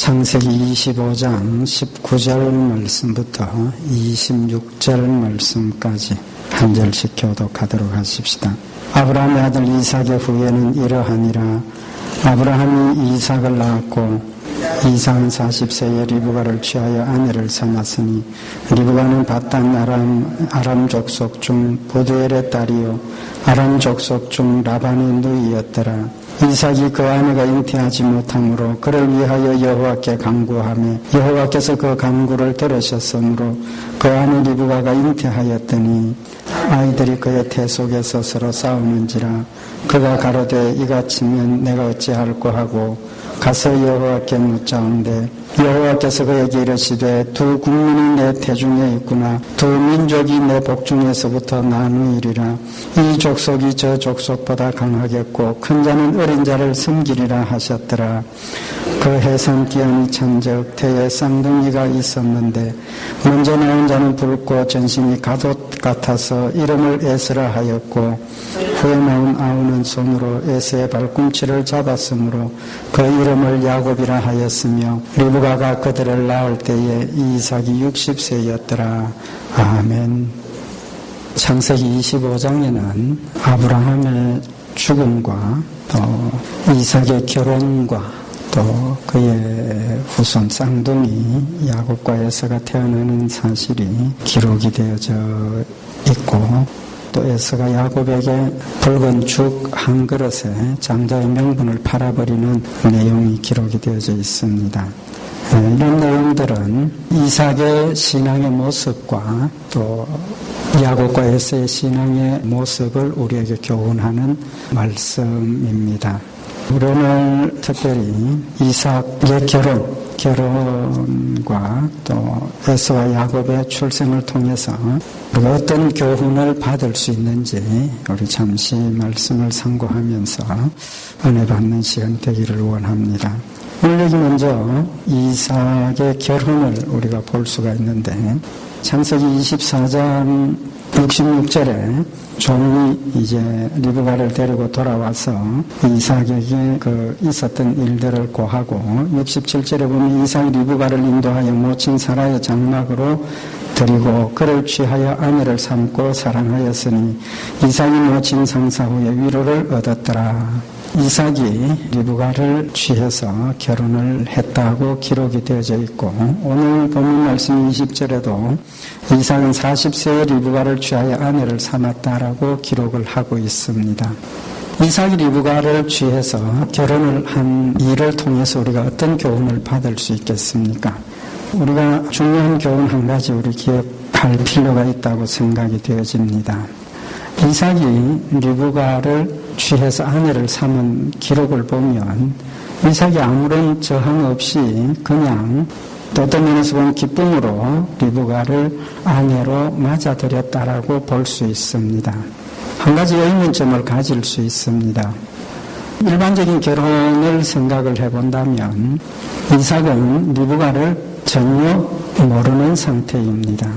창세기 25장 19절 말씀부터 26절 말씀까지 한 절씩 교독하도록 하십시다. 아브라함의 아들 이삭의 후예는 이러하니라. 아브라함이 이삭을 낳았고 이삭은 40세에 리브가를 취하여 아내를 삼았으니 리브가는 밧단 아람 족속 중 보두엘의 딸이요 아람 족속 중 라반의 누이였더라. 이삭이 그 아내가 잉태하지 못하므로 그를 위하여 여호와께 간구하며 여호와께서 그 간구를 들으셨으므로 그 아내 리브가가 잉태하였더니 아이들이 그의 태 속에서 서로 싸우는지라. 그가 가로되 이같이면 내가 어찌할꼬 하고 가서 여호와께 묻자온대 여호와께서 그에게 이르시되 두 국민이 내 태중에 있구나. 두 민족이 내 복중에서부터 나누이리라. 이 족속이 저 족속보다 강하겠고 큰 자는 어린 자를 섬기리라 하셨더라. 그 해산 기한이 찬적 태에 쌍둥이가 있었는데 먼저 나온 자는 붉고 전신이 가돛 같아서 이름을 에스라 하였고 후에 나온 아우는 손으로 에스의 발꿈치를 잡았으므로 그 이름을 야곱이라 하였으며 리브가가 그들을 낳을 때에 이삭이 60세였더라. 아멘. 창세기 25장에는 아브라함의 죽음과 또 이삭의 결혼과 또 그의 후손 쌍둥이 야곱과 에서가 태어나는 사실이 기록이 되어져 있고 또 에서가 야곱에게 붉은 죽 한 그릇에 장자의 명분을 팔아버리는 내용이 기록이 되어져 있습니다. 이런 내용들은 이삭의 신앙의 모습과 또 야곱과 에서의 신앙의 모습을 우리에게 교훈하는 말씀입니다. 오늘 특별히 이삭의 결혼과 또 에서와 야곱의 출생을 통해서 우리가 어떤 교훈을 받을 수 있는지 우리 잠시 말씀을 상고하면서 은혜 받는 시간 되기를 원합니다. 오늘 여기 먼저 이삭의 결혼을 우리가 볼 수가 있는데 창세기 24장 66절에 종이 이제 리브가를 데리고 돌아와서 이삭에게 있었던 일들을 고하고 67절에 보면 이삭이 리브가를 인도하여 모친 사라의 장막으로 드리고 그를 취하여 아내를 삼고 사랑하였으니 이삭이 모친 상사 후에 위로를 얻었더라. 이삭이 리브가를 취해서 결혼을 했다고 기록이 되어져 있고 오늘 본문 말씀 20절에도 이삭은 40세에 리브가를 취하여 아내를 삼았다라고 기록을 하고 있습니다. 이삭이 리브가를 취해서 결혼을 한 일을 통해서 우리가 어떤 교훈을 받을 수 있겠습니까? 우리가 중요한 교훈 한 가지 우리 기억할 필요가 있다고 생각이 되어집니다. 이삭이 리브가를 취해서 아내를 삼은 기록을 보면 이삭이 아무런 저항 없이 그냥 또 어떤 면에서 보면 기쁨으로 리브가를 아내로 맞아들였다라고 볼 수 있습니다. 한 가지 의문점을 가질 수 있습니다. 일반적인 결혼을 생각을 해본다면 이삭은 리브가를 전혀 모르는 상태입니다.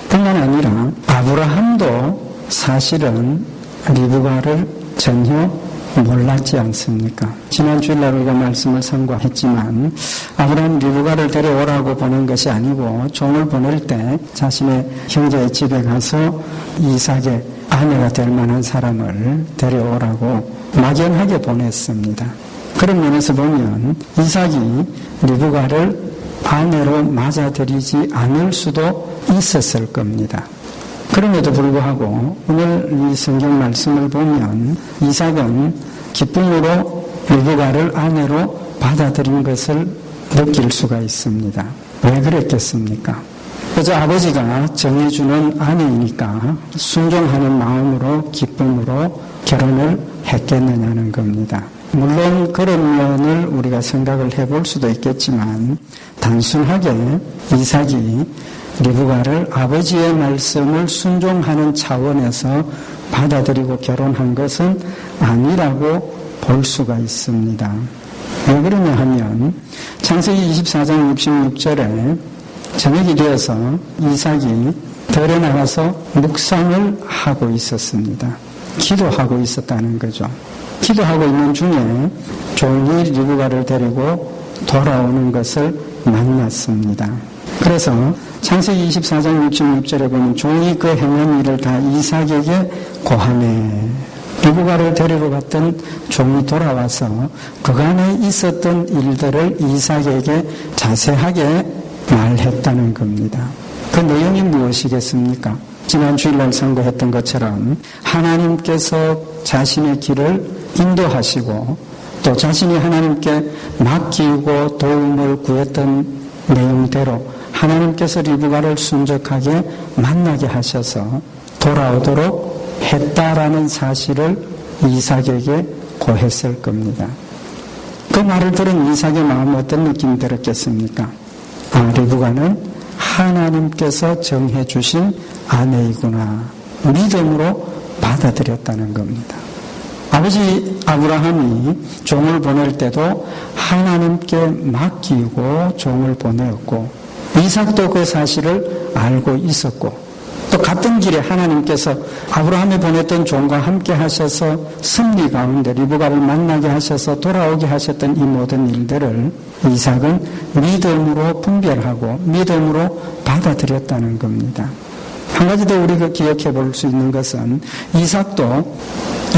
뿐만 아니라 아브라함도 사실은 리브가를 전혀 몰랐지 않습니까? 지난 주일날 우리가 말씀을 상고했지만 아브라함 리브가를 데려오라고 보낸 것이 아니고 종을 보낼 때 자신의 형제의 집에 가서 이삭의 아내가 될 만한 사람을 데려오라고 막연하게 보냈습니다. 그런 면에서 보면 이삭이 리브가를 아내로 맞아들이지 않을 수도 있었을 겁니다. 그럼에도 불구하고 오늘 이 성경 말씀을 보면 이삭은 기쁨으로 리브가를 아내로 받아들인 것을 느낄 수가 있습니다. 왜 그랬겠습니까? 그저 아버지가 정해주는 아내이니까 순종하는 마음으로 기쁨으로 결혼을 했겠느냐는 겁니다. 물론 그런 면을 우리가 생각을 해볼 수도 있겠지만 단순하게 이삭이 리브가를 아버지의 말씀을 순종하는 차원에서 받아들이고 결혼한 것은 아니라고 볼 수가 있습니다. 왜 그러냐 하면 창세기 24장 66절에 저녁이 되어서 이삭이 들에 나가서 묵상을 하고 있었습니다. 기도하고 있었다는 거죠. 기도하고 있는 중에 종이 리브가를 데리고 돌아오는 것을 만났습니다. 그래서 창세기 24장 66절에 보면 종이 그 행한 일을 다 이삭에게 고하네. 리브가를 데리러 갔던 종이 돌아와서 그간에 있었던 일들을 이삭에게 자세하게 말했다는 겁니다. 그 내용이 무엇이겠습니까? 지난 주일날 선거했던 것처럼 하나님께서 자신의 길을 인도하시고 또 자신이 하나님께 맡기고 도움을 구했던 내용대로 하나님께서 리브가를 순적하게 만나게 하셔서 돌아오도록 했다라는 사실을 이삭에게 고했을 겁니다. 그 말을 들은 이삭의 마음은 어떤 느낌이 들었겠습니까? 리브가는 하나님께서 정해주신 아내이구나. 믿음으로 받아들였다는 겁니다. 아버지 아브라함이 종을 보낼 때도 하나님께 맡기고 종을 보내었고 이삭도 그 사실을 알고 있었고 또 같은 길에 하나님께서 아브라함이 보냈던 종과 함께 하셔서 승리 가운데 리브가를 만나게 하셔서 돌아오게 하셨던 이 모든 일들을 이삭은 믿음으로 분별하고 믿음으로 받아들였다는 겁니다. 한 가지 더 우리가 기억해 볼 수 있는 것은 이삭도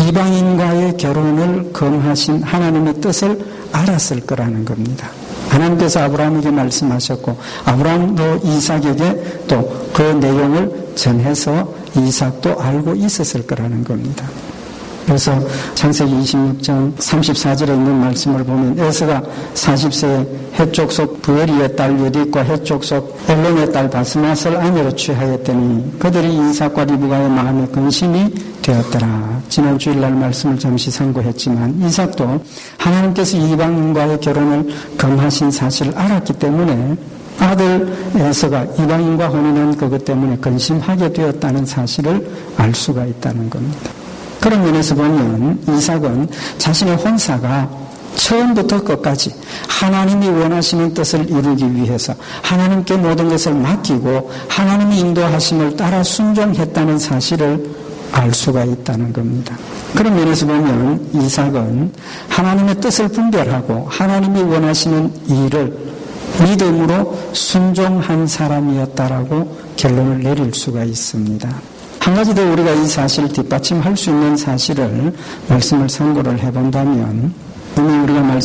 이방인과의 결혼을 금하신 하나님의 뜻을 알았을 거라는 겁니다. 하나님께서 아브라함에게 말씀하셨고 아브라함도 이삭에게 또 그 내용을 전해서 이삭도 알고 있었을 거라는 겁니다. 그래서 창세기 26장 34절에 있는 말씀을 보면 에서가 40세에 헷족속 부엘리의 딸 유딕과 헷족속 엘론의 딸 바스맛을 아내로 취하였더니 그들이 이삭과 리브가의 마음에 근심이 되었더라. 지난 주일날 말씀을 잠시 상고했지만 이삭도 하나님께서 이방인과의 결혼을 금하신 사실을 알았기 때문에 아들 에서가 이방인과 혼인한 그것 때문에 근심하게 되었다는 사실을 알 수가 있다는 겁니다. 그런 면에서 보면 이삭은 자신의 혼사가 처음부터 끝까지 하나님이 원하시는 뜻을 이루기 위해서 하나님께 모든 것을 맡기고 하나님이 인도하심을 따라 순종했다는 사실을 알 수가 있다는 겁니다. 그런 면에서 보면 이삭은 하나님의 뜻을 분별하고 하나님이 원하시는 일을 믿음으로 순종한 사람이었다라고 결론을 내릴 수가 있습니다. 한 가지 더 우리가 이 사실을 뒷받침할 수 있는 사실을 말씀을 참고를 해본다면 이미 우리가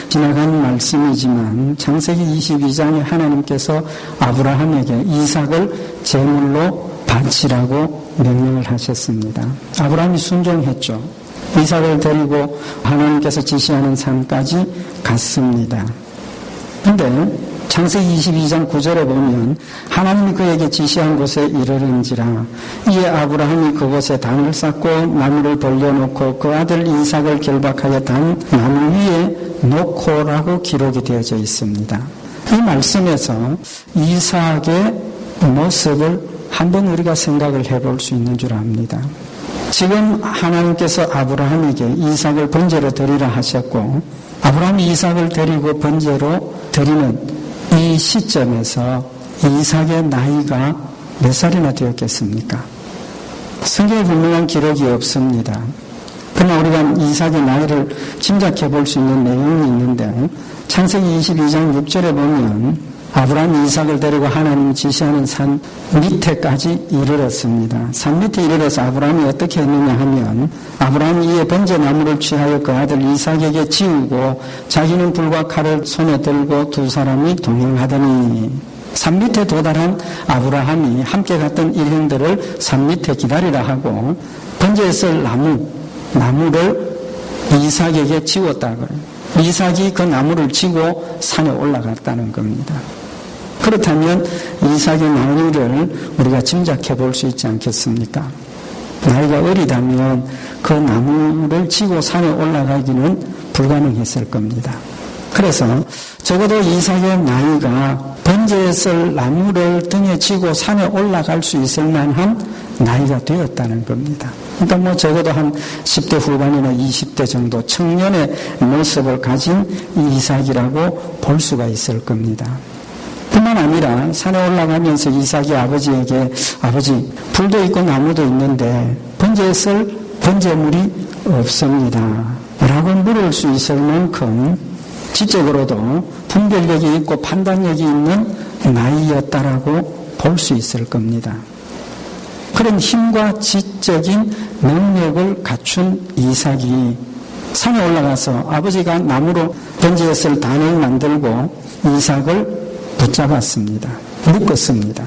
지나간 말씀이지만 창세기 22장에 하나님께서 아브라함에게 이삭을 제물로 바치라고 명령을 하셨습니다. 아브라함이 순종했죠. 이삭을 데리고 하나님께서 지시하는 산까지 갔습니다. 그런데 창세기 22장 9절에 보면 하나님이 그에게 지시한 곳에 이르는지라 이에 아브라함이 그곳에 단을 쌓고 나무를 벌려놓고 그 아들 이삭을 결박하여 단 나무 위에 놓고라고 기록이 되어져 있습니다. 이 말씀에서 이삭의 모습을 한번 우리가 생각을 해볼 수 있는 줄 압니다. 지금 하나님께서 아브라함에게 이삭을 번제로 드리라 하셨고 아브라함이 이삭을 데리고 번제로 드리는 이 시점에서 이삭의 나이가 몇 살이나 되었겠습니까? 성경에 분명한 기록이 없습니다. 그러나 우리가 이삭의 나이를 짐작해 볼 수 있는 내용이 있는데 창세기 22장 6절에 보면 아브라함이 이삭을 데리고 하나님이 지시하는 산 밑에까지 이르렀습니다. 산 밑에 이르러서 아브라함이 어떻게 했느냐 하면 아브라함이 이에 번제나무를 취하여 그 아들 이삭에게 지우고 자기는 불과 칼을 손에 들고 두 사람이 동행하더니 산 밑에 도달한 아브라함이 함께 갔던 일행들을 산 밑에 기다리라 하고 번제에 쓸 나무를 이삭에게 지웠다고요. 이삭이 그 나무를 지고 산에 올라갔다는 겁니다. 그렇다면 이삭의 나이를 우리가 짐작해 볼 수 있지 않겠습니까? 나이가 어리다면 그 나무를 지고 산에 올라가기는 불가능했을 겁니다. 그래서 적어도 이삭의 나이가 번제에 쓸 나무를 등에 지고 산에 올라갈 수 있을 만한 나이가 되었다는 겁니다. 그러니까 적어도 한 10대 후반이나 20대 정도 청년의 모습을 가진 이삭이라고 볼 수가 있을 겁니다. 뿐만 아니라 산에 올라가면서 이삭이 아버지에게 아버지 불도 있고 나무도 있는데 번제에 쓸 번제물이 없습니다 라고 물을 수 있을 만큼 지적으로도 분별력이 있고 판단력이 있는 나이였다라고 볼 수 있을 겁니다. 그런 힘과 지적인 능력을 갖춘 이삭이 산에 올라가서 아버지가 나무로 던지었을 단을 만들고 이삭을 붙잡았습니다. 묶었습니다.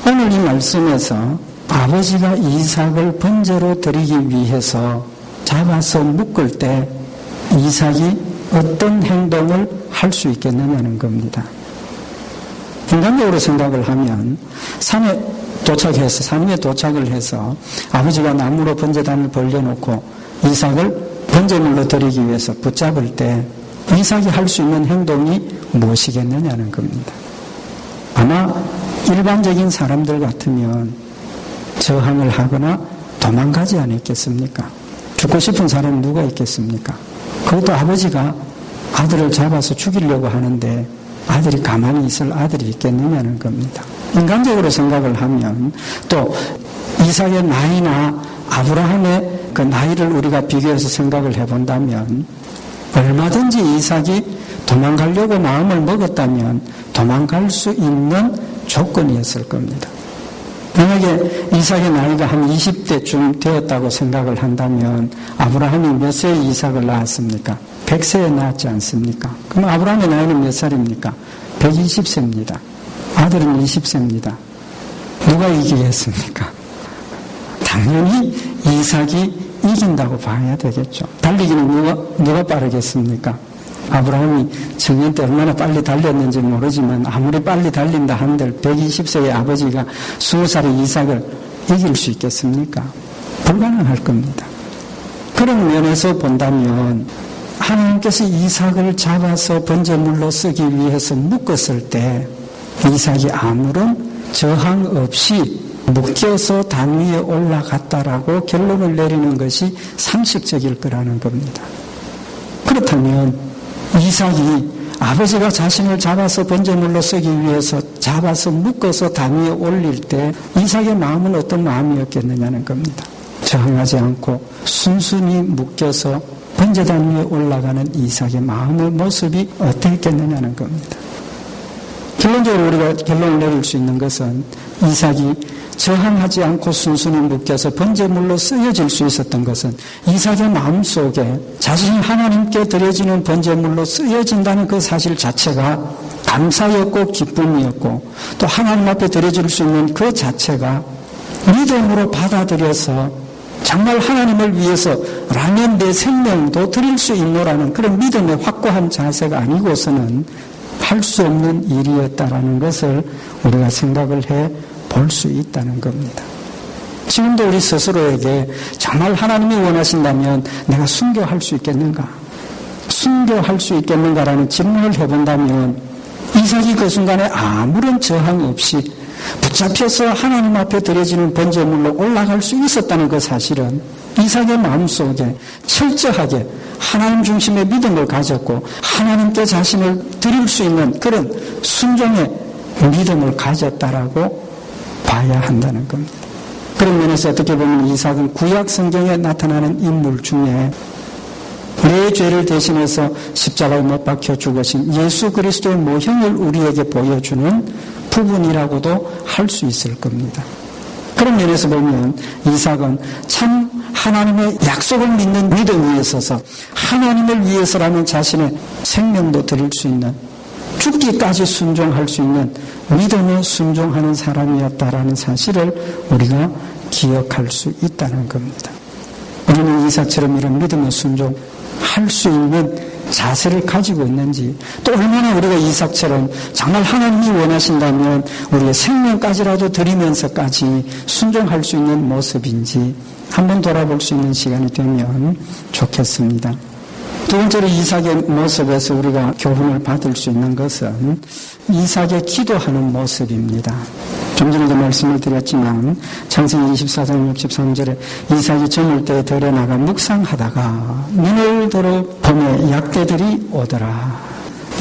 오늘 이 말씀에서 아버지가 이삭을 번제로 드리기 위해서 잡아서 묶을 때 이삭이 어떤 행동을 할 수 있겠느냐는 겁니다. 인간적으로 생각을 하면 산에 도착을 해서 아버지가 나무로 번제단을 벌려놓고 이삭을 번제물로 드리기 위해서 붙잡을 때 이삭이 할 수 있는 행동이 무엇이겠느냐는 겁니다. 아마 일반적인 사람들 같으면 저항을 하거나 도망가지 않았겠습니까? 죽고 싶은 사람이 누가 있겠습니까? 그것도 아버지가 아들을 잡아서 죽이려고 하는데 아들이 가만히 있을 아들이 있겠느냐는 겁니다. 인간적으로 생각을 하면 또 이삭의 나이나 아브라함의 그 나이를 우리가 비교해서 생각을 해본다면 얼마든지 이삭이 도망가려고 마음을 먹었다면 도망갈 수 있는 조건이었을 겁니다. 만약에 이삭의 나이가 한 20대쯤 되었다고 생각을 한다면 아브라함이 몇 세에 이삭을 낳았습니까? 100세에 낳았지 않습니까? 그럼 아브라함의 나이는 몇 살입니까? 120세입니다. 아들은 20세입니다. 누가 이기겠습니까? 당연히 이삭이 이긴다고 봐야 되겠죠. 달리기는 누가 빠르겠습니까? 아브라함이 청년 때 얼마나 빨리 달렸는지 모르지만 아무리 빨리 달린다 한들 120세의 아버지가 20살의 이삭을 이길 수 있겠습니까? 불가능할 겁니다. 그런 면에서 본다면 하나님께서 이삭을 잡아서 번제물로 쓰기 위해서 묶었을 때 이삭이 아무런 저항 없이 묶여서 단 위에 올라갔다라고 결론을 내리는 것이 상식적일 거라는 겁니다. 그렇다면 이삭이 아버지가 자신을 잡아서 번제물로 쓰기 위해서 잡아서 묶어서 단 위에 올릴 때 이삭의 마음은 어떤 마음이었겠느냐는 겁니다. 저항하지 않고 순순히 묶여서 번제단 위에 올라가는 이삭의 마음의 모습이 어땠겠느냐는 겁니다. 결론적으로 우리가 결론을 내릴 수 있는 것은 이삭이 저항하지 않고 순순히 묶여서 번제물로 쓰여질 수 있었던 것은 이삭의 마음속에 자신이 하나님께 드려지는 번제물로 쓰여진다는 그 사실 자체가 감사였고 기쁨이었고 또 하나님 앞에 드려질 수 있는 그 자체가 믿음으로 받아들여서 정말 하나님을 위해서라면 내 생명도 드릴 수 있노라는 그런 믿음의 확고한 자세가 아니고서는 할 수 없는 일이었다라는 것을 우리가 생각을 해 볼 수 있다는 겁니다. 지금도 우리 스스로에게 정말 하나님이 원하신다면 내가 순교할 수 있겠는가? 순교할 수 있겠는가라는 질문을 해본다면 이삭이 그 순간에 아무런 저항 없이 붙잡혀서 하나님 앞에 드려지는 번제물로 올라갈 수 있었다는 그 사실은 이삭의 마음속에 철저하게 하나님 중심의 믿음을 가졌고 하나님께 자신을 드릴 수 있는 그런 순종의 믿음을 가졌다라고 봐야 한다는 겁니다. 그런 면에서 어떻게 보면 이삭은 구약 성경에 나타나는 인물 중에 내 죄를 대신해서 십자가에 못 박혀 죽으신 예수 그리스도의 모형을 우리에게 보여주는 부분이라고도 할 수 있을 겁니다. 그런 면에서 보면 이삭은 참 하나님의 약속을 믿는 믿음 위에 서서 하나님을 위해서라면 자신의 생명도 드릴 수 있는 죽기까지 순종할 수 있는 믿음에 순종하는 사람이었다라는 사실을 우리가 기억할 수 있다는 겁니다. 우리는 이삭처럼 이런 믿음에 순종할 수 있는 자세를 가지고 있는지 또 얼마나 우리가 이삭처럼 정말 하나님이 원하신다면 우리의 생명까지라도 드리면서까지 순종할 수 있는 모습인지 한번 돌아볼 수 있는 시간이 되면 좋겠습니다. 두 번째로 이삭의 모습에서 우리가 교훈을 받을 수 있는 것은 이삭의 기도하는 모습입니다. 좀 전에도 말씀을 드렸지만 창세기 24장 63절에 이삭이 저물 때에 들에 나가 묵상하다가 눈을 들어 봄에 약대들이 오더라.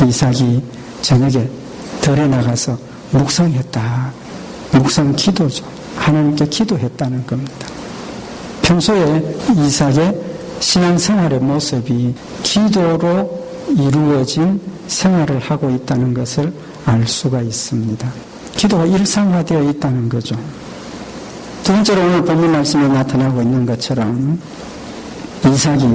이삭이 저녁에 들에 나가서 묵상했다. 묵상 기도죠. 하나님께 기도했다는 겁니다. 평소에 이삭의 신앙생활의 모습이 기도로 이루어진 생활을 하고 있다는 것을 알 수가 있습니다. 기도가 일상화되어 있다는 거죠. 두 번째로 오늘 본문 말씀에 나타나고 있는 것처럼 이삭이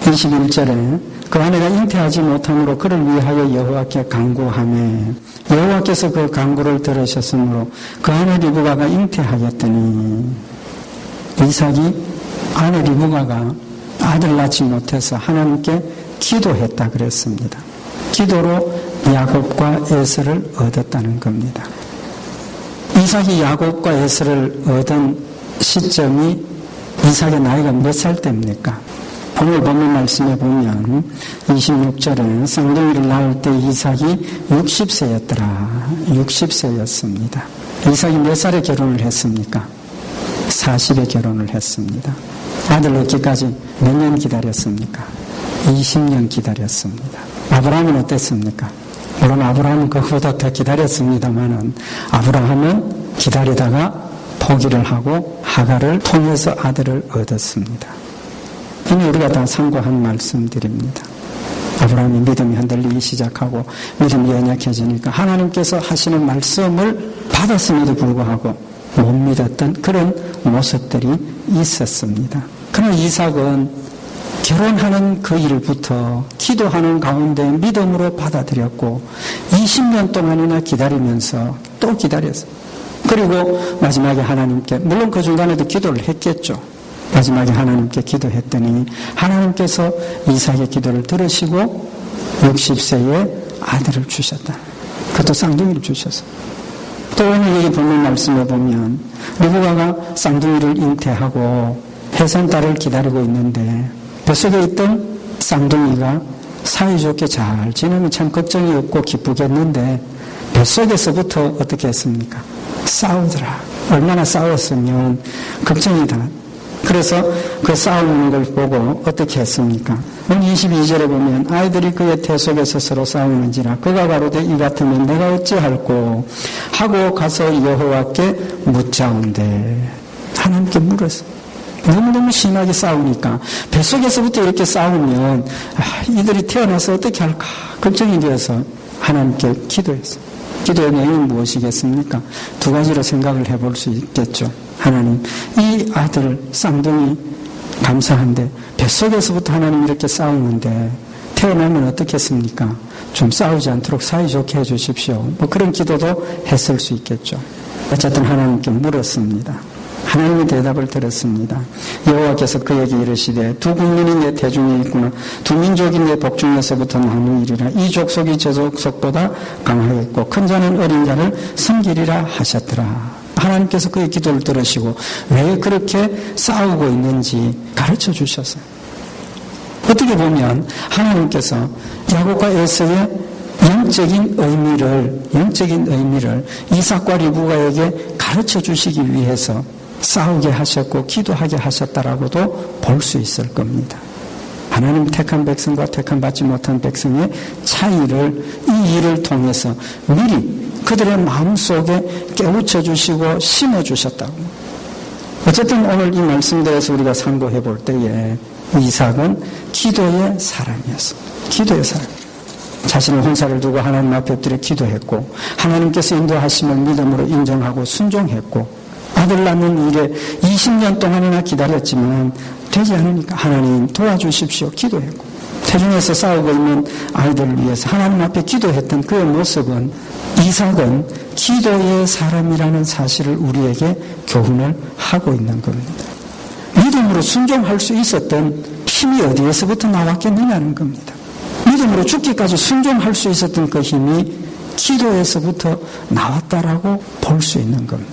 21절에 그 아내가 잉태하지 못함으로 그를 위하여 여호와께 간구하매 여호와께서 그 간구를 들으셨으므로 그 아내 리브가가 잉태하였더니 이삭이 아내 리브가가 아들 낳지 못해서 하나님께 기도했다 그랬습니다. 기도로 야곱과 에서를 얻었다는 겁니다. 이삭이 야곱과 에서를 얻은 시점이 이삭의 나이가 몇 살 때입니까? 오늘 본문 말씀에 보면 26절에 쌍둥이를 낳을 때 이삭이 60세였더라. 60세였습니다. 이삭이 몇 살에 결혼을 했습니까? 40에 결혼을 했습니다. 아들 얻기까지 몇 년 기다렸습니까? 20년 기다렸습니다. 아브라함은 어땠습니까? 물론 아브라함은 그보다 더 기다렸습니다만은 아브라함은 기다리다가 포기를 하고 하갈을 통해서 아들을 얻었습니다. 이미 우리가 다 참고한 말씀드립니다. 아브라함이 믿음이 흔들리기 시작하고 믿음이 연약해지니까 하나님께서 하시는 말씀을 받았음에도 불구하고 못 믿었던 그런 모습들이 있었습니다. 그러나 이삭은 결혼하는 그 일부터 기도하는 가운데 믿음으로 받아들였고 20년 동안이나 기다리면서 또 기다렸어요. 그리고 마지막에 하나님께, 물론 그 중간에도 기도를 했겠죠. 마지막에 하나님께 기도했더니 하나님께서 이삭의 기도를 들으시고 60세에 아들을 주셨다. 그것도 쌍둥이를 주셨어요. 또 오늘 이 본문 말씀에 보면 리브가가 쌍둥이를 잉태하고 해산딸을 기다리고 있는데 뱃속에 있던 쌍둥이가 사이좋게 잘 지내면 참 걱정이 없고 기쁘겠는데 뱃속에서부터 어떻게 했습니까? 싸우더라. 얼마나 싸웠으면 걱정이다. 그래서 그 싸우는 걸 보고 어떻게 했습니까? 22절에 보면 아이들이 그의 태 속에서 서로 싸우는지라 그가 가로되 이 같으면 내가 어찌할꼬 하고 가서 여호와께 묻자온대. 하나님께 물었어. 너무너무 심하게 싸우니까 뱃속에서부터 이렇게 싸우면 이들이 태어나서 어떻게 할까 걱정이 되어서 하나님께 기도했어요. 기도의 내용은 무엇이겠습니까? 두 가지로 생각을 해볼 수 있겠죠. 하나님, 이 아들 쌍둥이 감사한데 뱃속에서부터 하나님 이렇게 싸우는데 태어나면 어떻겠습니까? 좀 싸우지 않도록 사이좋게 해주십시오. 뭐 그런 기도도 했을 수 있겠죠. 어쨌든 하나님께 물었습니다. 하나님의 대답을 들었습니다. 여호와께서 그에게 이르시되 두 국민이 내 태중에 있구나. 두 민족이 내 복중에서부터 나누이리라. 이 족속이 저 족속보다 강하겠고 큰 자는 어린 자를 섬기리라 하셨더라. 하나님께서 그의 기도를 들으시고 왜 그렇게 싸우고 있는지 가르쳐 주셨어요. 어떻게 보면 하나님께서 야곱과 에서의 영적인 의미를 이삭과 리브가에게 가르쳐 주시기 위해서 싸우게 하셨고 기도하게 하셨다라고도 볼 수 있을 겁니다. 하나님 택한 백성과 택한 받지 못한 백성의 차이를 이 일을 통해서 미리 그들의 마음속에 깨우쳐 주시고 심어 주셨다고. 어쨌든 오늘 이 말씀들에서 우리가 상고해 볼 때에 이삭은 기도의 사람이었습니다. 기도의 사람. 자신의 혼사를 두고 하나님 앞에 엎드려 기도했고 하나님께서 인도하심을 믿음으로 인정하고 순종했고 아들 낳는 일에 20년 동안이나 기다렸지만 되지 않으니까 하나님 도와주십시오 기도했고 태중에서 싸우고 있는 아이들을 위해서 하나님 앞에 기도했던 그의 모습은 이삭은 기도의 사람이라는 사실을 우리에게 교훈을 하고 있는 겁니다. 믿음으로 순종할 수 있었던 힘이 어디에서부터 나왔겠느냐는 겁니다. 믿음으로 죽기까지 순종할 수 있었던 그 힘이 기도에서부터 나왔다라고 볼 수 있는 겁니다.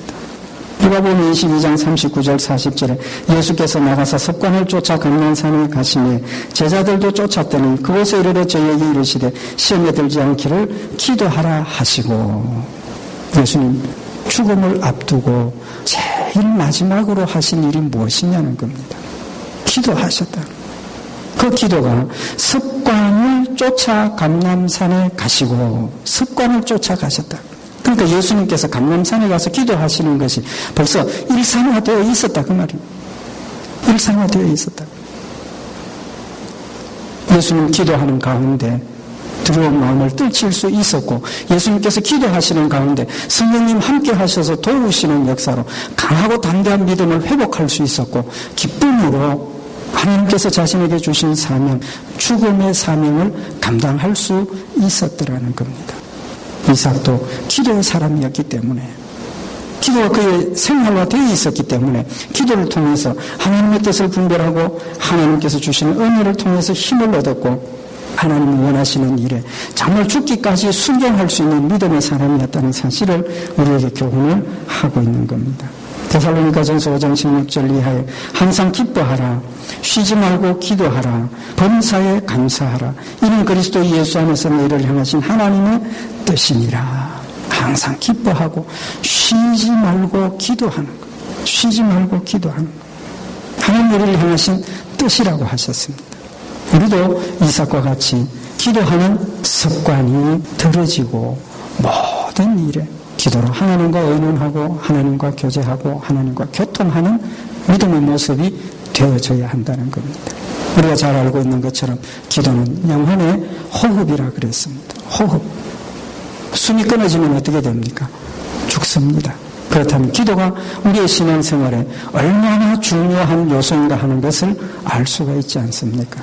누가복음 22장 39절 40절에 예수께서 나가서 습관을 쫓아 감난산에 가시매 제자들도 쫓았더니 그곳에 이르러 저에게 이르시되 시험에 들지 않기를 기도하라 하시고 예수님 죽음을 앞두고 제일 마지막으로 하신 일이 무엇이냐는 겁니다. 기도하셨다. 그 기도가 습관을 쫓아 감람산에 가시고 습관을 쫓아 가셨다. 그러니까 예수님께서 감람산에 가서 기도하시는 것이 벌써 일상화되어 있었다 그 말입니다. 일상화되어 있었다. 예수님 기도하는 가운데 두려운 마음을 떨칠 수 있었고, 예수님께서 기도하시는 가운데 성령님 함께 하셔서 도우시는 역사로 강하고 담대한 믿음을 회복할 수 있었고, 기쁨으로 하나님께서 자신에게 주신 사명, 죽음의 사명을 감당할 수 있었더라는 겁니다. 이삭도 기도의 사람이었기 때문에, 기도가 그의 생활화되어 있었기 때문에 기도를 통해서 하나님의 뜻을 분별하고 하나님께서 주시는 은혜를 통해서 힘을 얻었고, 하나님이 원하시는 일에 정말 죽기까지 순종할 수 있는 믿음의 사람이었다는 사실을 우리에게 교훈을 하고 있는 겁니다. 데살로니가전서 5장 16절 이하에 항상 기뻐하라, 쉬지 말고 기도하라, 범사에 감사하라, 이는 그리스도 예수 안에서 너희를 향하신 하나님의 뜻이니라. 항상 기뻐하고 쉬지 말고 기도하는 것, 쉬지 말고 기도하는 것, 하나님 우리를 향하신 뜻이라고 하셨습니다. 우리도 이삭과 같이 기도하는 습관이 들어지고 모든 일에 기도로 하나님과 의논하고 하나님과 교제하고 하나님과 교통하는 믿음의 모습이 되어져야 한다는 겁니다. 우리가 잘 알고 있는 것처럼 기도는 영혼의 호흡이라 그랬습니다. 호흡. 숨이 끊어지면 어떻게 됩니까? 죽습니다. 그렇다면 기도가 우리의 신앙생활에 얼마나 중요한 요소인가 하는 것을 알 수가 있지 않습니까?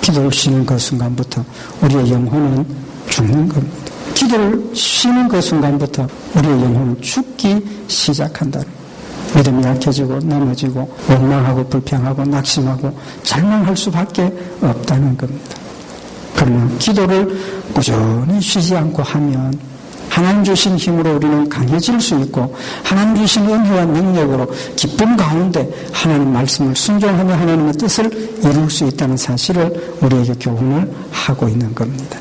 기도를 쉬는 그 순간부터 우리의 영혼은 죽는 겁니다. 기도를 쉬는 그 순간부터 우리의 영혼은 죽기 시작한다는 거예요. 믿음이 약해지고 넘어지고 원망하고 불평하고 낙심하고 절망할 수밖에 없다는 겁니다. 그러나 기도를 꾸준히 쉬지 않고 하면 하나님 주신 힘으로 우리는 강해질 수 있고, 하나님 주신 은혜와 능력으로 기쁨 가운데 하나님 말씀을 순종하며 하나님의 뜻을 이룰 수 있다는 사실을 우리에게 교훈을 하고 있는 겁니다.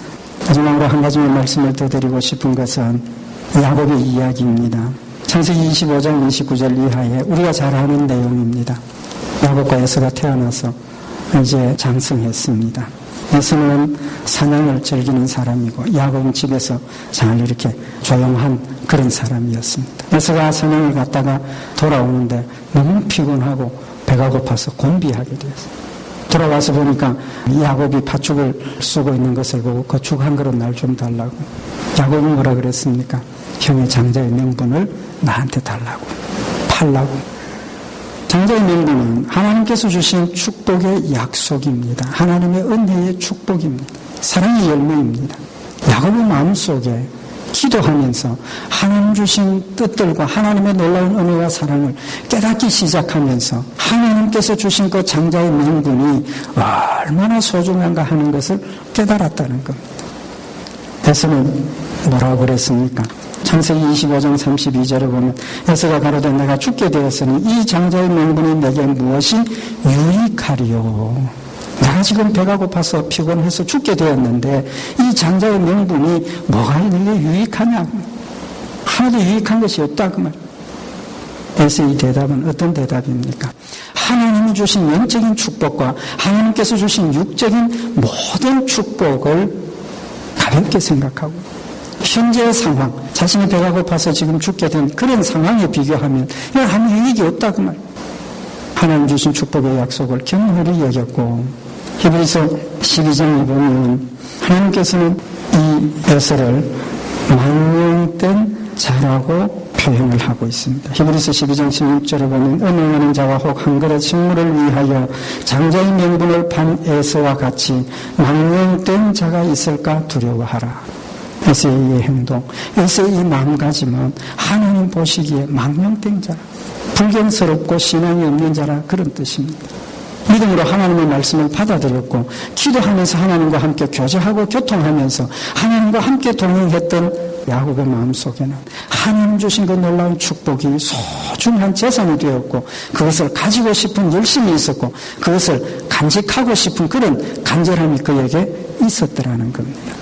마지막으로 한 가지만 말씀을 더 드리고 싶은 것은 야곱의 이야기입니다. 창세기 25장 29절 이하에 우리가 잘 아는 내용입니다. 야곱과 에서가 태어나서 이제 장성했습니다. 에서는 사냥을 즐기는 사람이고 야곱은 집에서 잘 이렇게 조용한 그런 사람이었습니다. 에서가 사냥을 갔다가 돌아오는데 너무 피곤하고 배가 고파서 곤비하게 되었어요. 돌아와서 보니까 야곱이 팥죽을 쓰고 있는 것을 보고 그 죽 한 그릇 날 좀 달라고. 야곱은 뭐라 그랬습니까? 형의 장자의 명분을 나한테 달라고, 팔라고. 장자의 명분은 하나님께서 주신 축복의 약속입니다. 하나님의 은혜의 축복입니다. 사랑의 열매입니다. 야곱의 마음속에 기도하면서 하나님 주신 뜻들과 하나님의 놀라운 은혜와 사랑을 깨닫기 시작하면서 하나님께서 주신 그 장자의 명분이 얼마나 소중한가 하는 것을 깨달았다는 겁니다. 에서는 뭐라고 그랬습니까? 창세기 25장 32절에 보면 에서가 가로되 내가 죽게 되었으니 이 장자의 명분이 내게 무엇이 유익하리요. 내가 지금 배가 고파서 피곤해서 죽게 되었는데 이 장자의 명분이 뭐가 내게 유익하냐고. 하나도 유익한 것이 없다 그 말. 에서의 대답은 어떤 대답입니까? 하나님이 주신 영적인 축복과 하나님께서 주신 육적인 모든 축복을 가볍게 생각하고 현재의 상황, 자신이 배가 고파서 지금 죽게 된 그런 상황에 비교하면 이건 아무 유익이 없다 그 말. 하나님 주신 축복의 약속을 경홀히 여겼고, 히브리서 12장에 보면 하나님께서는 이 에서를 망령된 자라고 표현을 하고 있습니다. 히브리서 12장 16절에 보면 음행하는 자와 혹 한 그릇 식물을 위하여 장자의 명분을 판 에서와 같이 망령된 자가 있을까 두려워하라. 에서의 행동, 에서의 마음가짐은 하나님 보시기에 망령된 자라, 불경스럽고 신앙이 없는 자라, 그런 뜻입니다. 믿음으로 하나님의 말씀을 받아들였고 기도하면서 하나님과 함께 교제하고 교통하면서 하나님과 함께 동행했던 야곱의 마음속에는 하나님 주신 그 놀라운 축복이 소중한 재산이 되었고 그것을 가지고 싶은 열심이 있었고 그것을 간직하고 싶은 그런 간절함이 그에게 있었더라는 겁니다.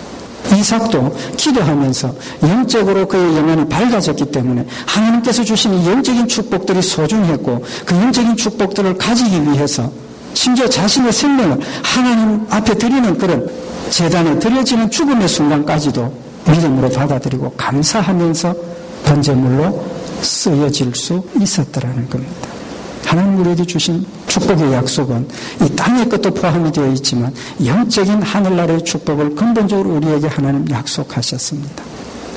이삭도 기도하면서 영적으로 그의 영혼이 밝아졌기 때문에 하나님께서 주신 이 영적인 축복들이 소중했고 그 영적인 축복들을 가지기 위해서 심지어 자신의 생명을 하나님 앞에 드리는 그런 제단에 드려지는 죽음의 순간까지도 믿음으로 받아들이고 감사하면서 번제물로 쓰여질 수 있었더라는 겁니다. 하나님 우리에게 주신 축복의 약속은 이 땅의 것도 포함이 되어 있지만 영적인 하늘나라의 축복을 근본적으로 우리에게 하나님 약속하셨습니다.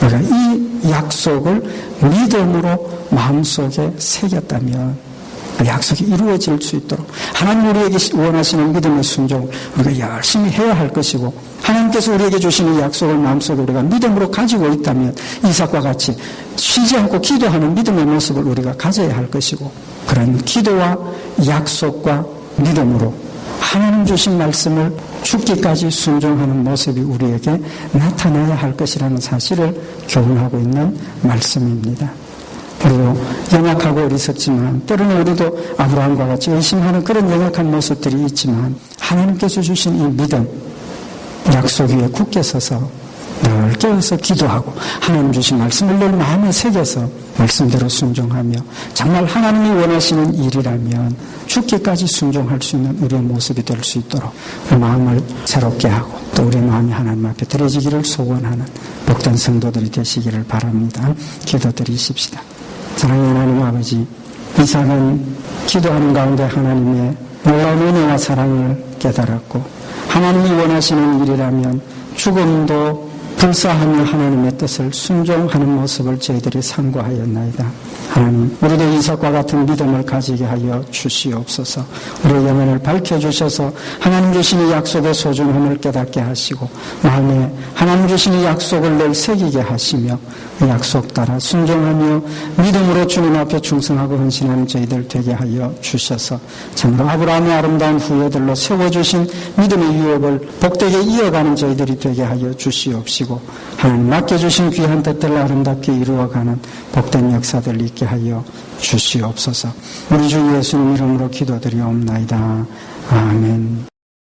그러니까 이 약속을 믿음으로 마음속에 새겼다면 그 약속이 이루어질 수 있도록 하나님 우리에게 원하시는 믿음의 순종을 우리가 열심히 해야 할 것이고, 하나님께서 우리에게 주시는 약속을 마음속에 우리가 믿음으로 가지고 있다면 이삭과 같이 쉬지 않고 기도하는 믿음의 모습을 우리가 가져야 할 것이고, 그런 기도와 약속과 믿음으로 하나님 주신 말씀을 죽기까지 순종하는 모습이 우리에게 나타나야 할 것이라는 사실을 교훈하고 있는 말씀입니다. 우리도 연약하고 어리석지만 때로는 우리도 아브라함과 같이 의심하는 그런 연약한 모습들이 있지만 하나님께서 주신 이 믿음, 약속 위에 굳게 서서 늘 깨어서 기도하고 하나님 주신 말씀을 늘 마음에 새겨서 말씀대로 순종하며 정말 하나님이 원하시는 일이라면 죽기까지 순종할 수 있는 우리의 모습이 될 수 있도록 마음을 새롭게 하고 또 우리의 마음이 하나님 앞에 드려지기를 소원하는 복된 성도들이 되시기를 바랍니다. 기도드리십시다. 사랑하는 하나님 아버지, 이삭은 기도하는 가운데 하나님의 놀라운 은혜와 사랑을 깨달았고 하나님이 원하시는 일이라면 죽음도 불사하며 하나님의 뜻을 순종하는 모습을 저희들이 상고하였나이다. 하나님, 우리도 이삭과 같은 믿음을 가지게 하여 주시옵소서. 우리의 영혼을 밝혀주셔서 하나님 주시는 약속의 소중함을 깨닫게 하시고 마음에 하나님 주시는 약속을 늘 새기게 하시며 그 약속 따라 순종하며 믿음으로 주님 앞에 충성하고 헌신하는 저희들 되게 하여 주셔서 참으로 아브라함의 아름다운 후예들로 세워주신 믿음의 유업을 복되게 이어가는 저희들이 되게 하여 주시옵시고 하나님 맡겨주신 귀한 뜻들을 아름답게 이루어가는 복된 역사들 있게 하여 주시옵소서. 우리 주 예수님 이름으로 기도드리옵나이다. 아멘.